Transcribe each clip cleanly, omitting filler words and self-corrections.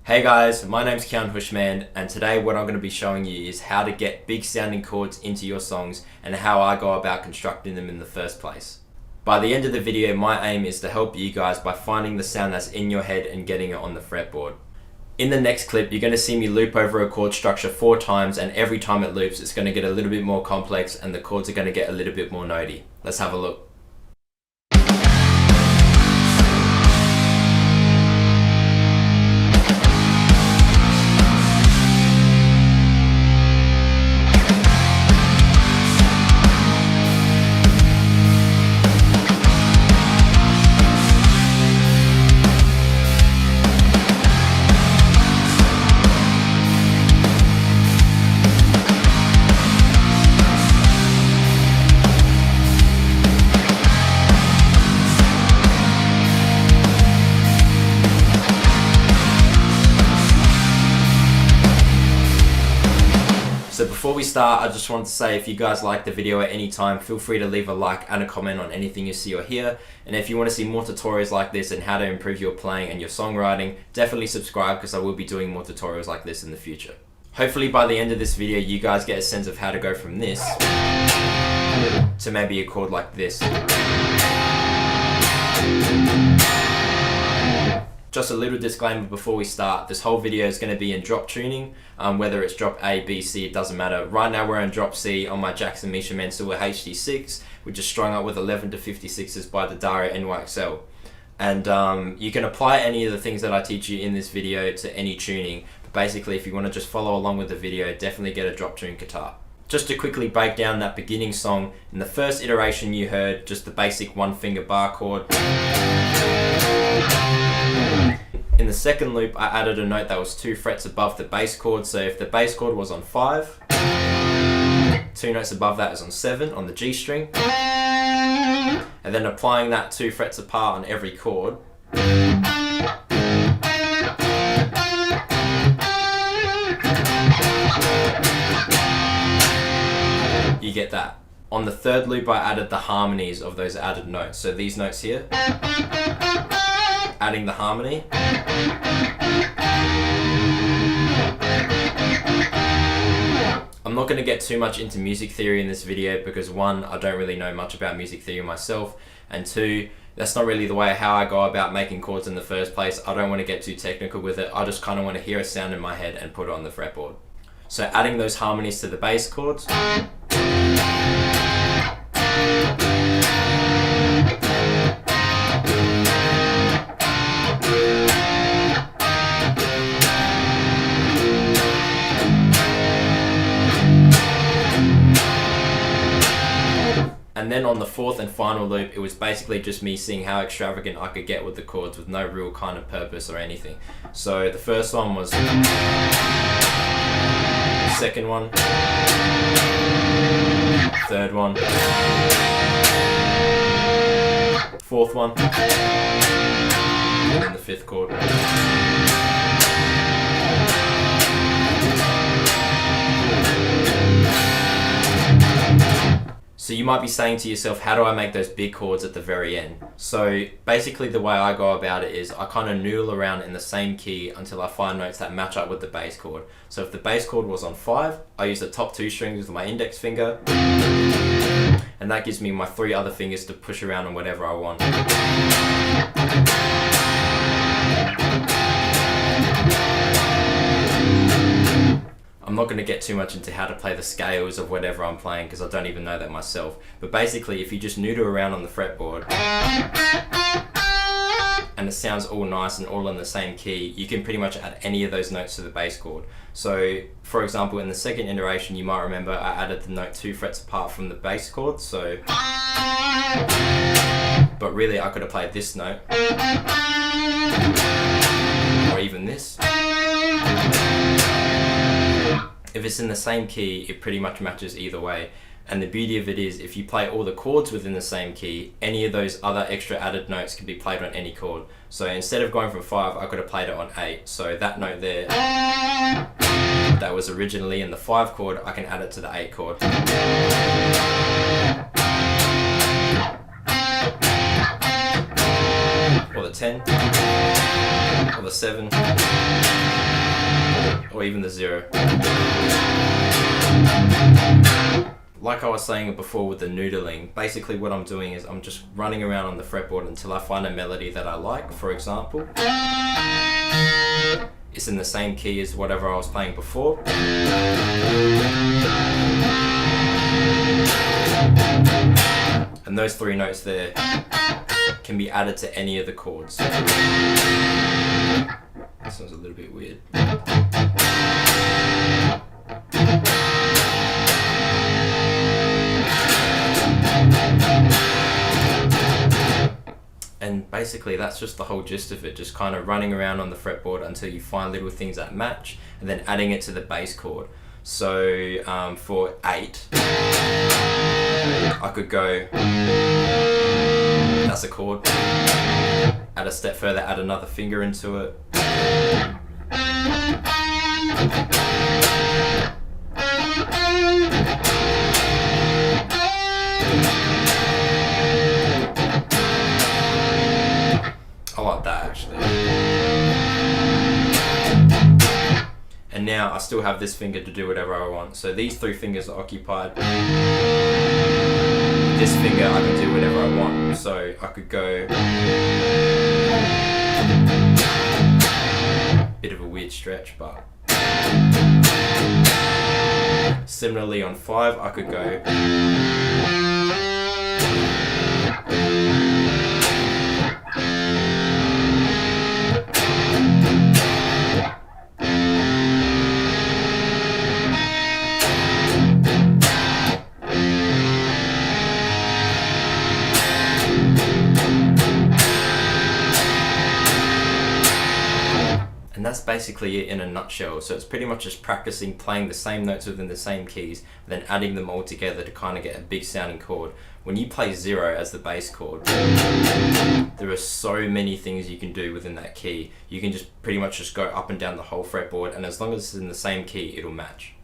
Hey guys, my name's Keyan Houshmand, and today what I'm going to be showing you is how to get big sounding chords into your songs and how I go about constructing them in the first place. By the end of the video, my aim is to help you guys by finding the sound that's in your head and getting it on the fretboard. In the next clip, you're going to see me loop over a chord structure 4 times, and every time it loops, it's going to get a little bit more complex and the chords are going to get a little bit more notey. Let's have a look. So before we start, I just wanted to say if you guys like the video at any time, feel free to leave a like and a comment on anything you see or hear. And if you want to see more tutorials like this and how to improve your playing and your songwriting, definitely subscribe because I will be doing more tutorials like this in the future. Hopefully by the end of this video, you guys get a sense of how to go from this to maybe a chord like this. Just a little disclaimer before we start, this whole video is going to be in drop tuning, whether it's drop A, B, C, it doesn't matter. Right now we're in drop C on my Jackson Houshmand HD6, which is strung up with 11 to 56s by the Dario NYXL. And you can apply any of the things that I teach you in this video to any tuning, but basically if you want to just follow along with the video, definitely get a drop tune guitar. Just to quickly break down that beginning song, in the first iteration you heard just the basic 1-finger bar chord. In the second loop, I added a note that was 2 frets above the bass chord. So if the bass chord was on 5, 2 notes above that is on 7 on the G string. And then applying that 2 frets apart on every chord. You get that. On the third loop, I added the harmonies of those added notes. So these notes here. Adding the harmony. I'm not going to get too much into music theory in this video because 1, I don't really know much about music theory myself, and 2, that's not really the way how I go about making chords in the first place. I don't want to get too technical with it. I just kind of want to hear a sound in my head and put it on the fretboard. So adding those harmonies to the bass chords. And then on the 4th and final loop, it was basically just me seeing how extravagant I could get with the chords with no real kind of purpose or anything. So the first one was the second one, third one, 4th one, and then the 5th chord. So you might be saying to yourself, how do I make those big chords at the very end? So basically the way I go about it is I kind of noodle around in the same key until I find notes that match up with the bass chord. So if the bass chord was on 5, I use the top 2 strings with my index finger, and that gives me my 3 other fingers to push around on whatever I want. I'm not going to get too much into how to play the scales of whatever I'm playing because I don't even know that myself. But basically, if you just noodle around on the fretboard and it sounds all nice and all in the same key, you can pretty much add any of those notes to the bass chord. So, for example, in the second iteration, you might remember I added the note 2 frets apart from the bass chord. So, but really, I could have played this note or even this. If it's in the same key, it pretty much matches either way. And the beauty of it is, if you play all the chords within the same key, any of those other extra added notes can be played on any chord. So instead of going from 5, I could have played it on 8. So that note there, that was originally in the 5 chord, I can add it to the 8 chord. Or the 10, or the 7. or even the 0. Like I was saying before with the noodling, basically what I'm doing is I'm just running around on the fretboard until I find a melody that I like. For example, it's in the same key as whatever I was playing before. And those 3 notes there can be added to any of the chords. This one's a little bit weird. And basically that's just the whole gist of it, just kind of running around on the fretboard until you find little things that match and then adding it to the bass chord. So for 8, I could go, that's a chord, add a step further, add another finger into it. I like that actually. And now I still have this finger to do whatever I want. So these 3 fingers are occupied. This finger I can do whatever I want. So I could go, bit of a weird stretch, but similarly on 5 I could go, and that's basically it in a nutshell. So it's pretty much just practicing playing the same notes within the same keys, then adding them all together to kind of get a big sounding chord. When you play 0 as the bass chord, there are so many things you can do within that key. You can just pretty much just go up and down the whole fretboard, and as long as it's in the same key, it'll match.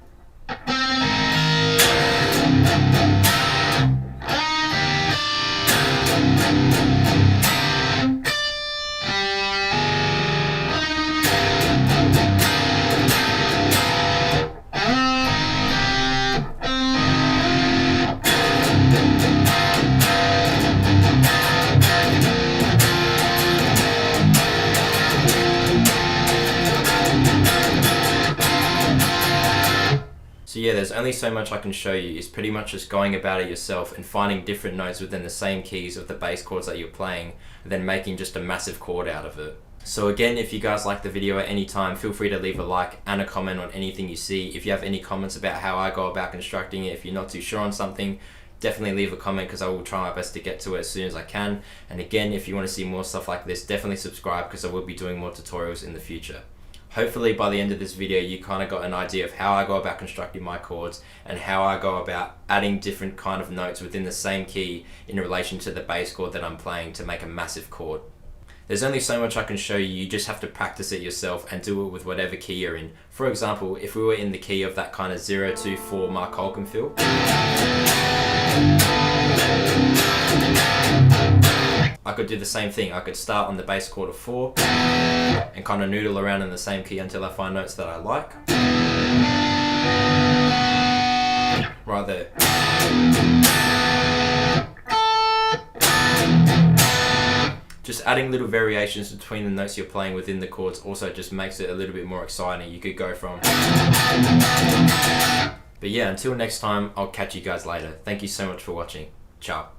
So yeah, there's only so much I can show you. It's pretty much just going about it yourself and finding different notes within the same keys of the bass chords that you're playing, and then making just a massive chord out of it. So again, if you guys like the video at any time, feel free to leave a like and a comment on anything you see. If you have any comments about how I go about constructing it, if you're not too sure on something, definitely leave a comment because I will try my best to get to it as soon as I can. And again, if you want to see more stuff like this, definitely subscribe because I will be doing more tutorials in the future. Hopefully by the end of this video you kind of got an idea of how I go about constructing my chords and how I go about adding different kind of notes within the same key in relation to the bass chord that I'm playing to make a massive chord. There's only so much I can show you. You just have to practice it yourself and do it with whatever key you're in. For example, if we were in the key of that kind of 0, 2, 4 Mark Holcomb feel, I could do the same thing. I could start on the bass chord of 4 and kind of noodle around in the same key until I find notes that I like. Right there. Just adding little variations between the notes you're playing within the chords also just makes it a little bit more exciting. You could go from... But yeah, until next time, I'll catch you guys later. Thank you so much for watching. Ciao.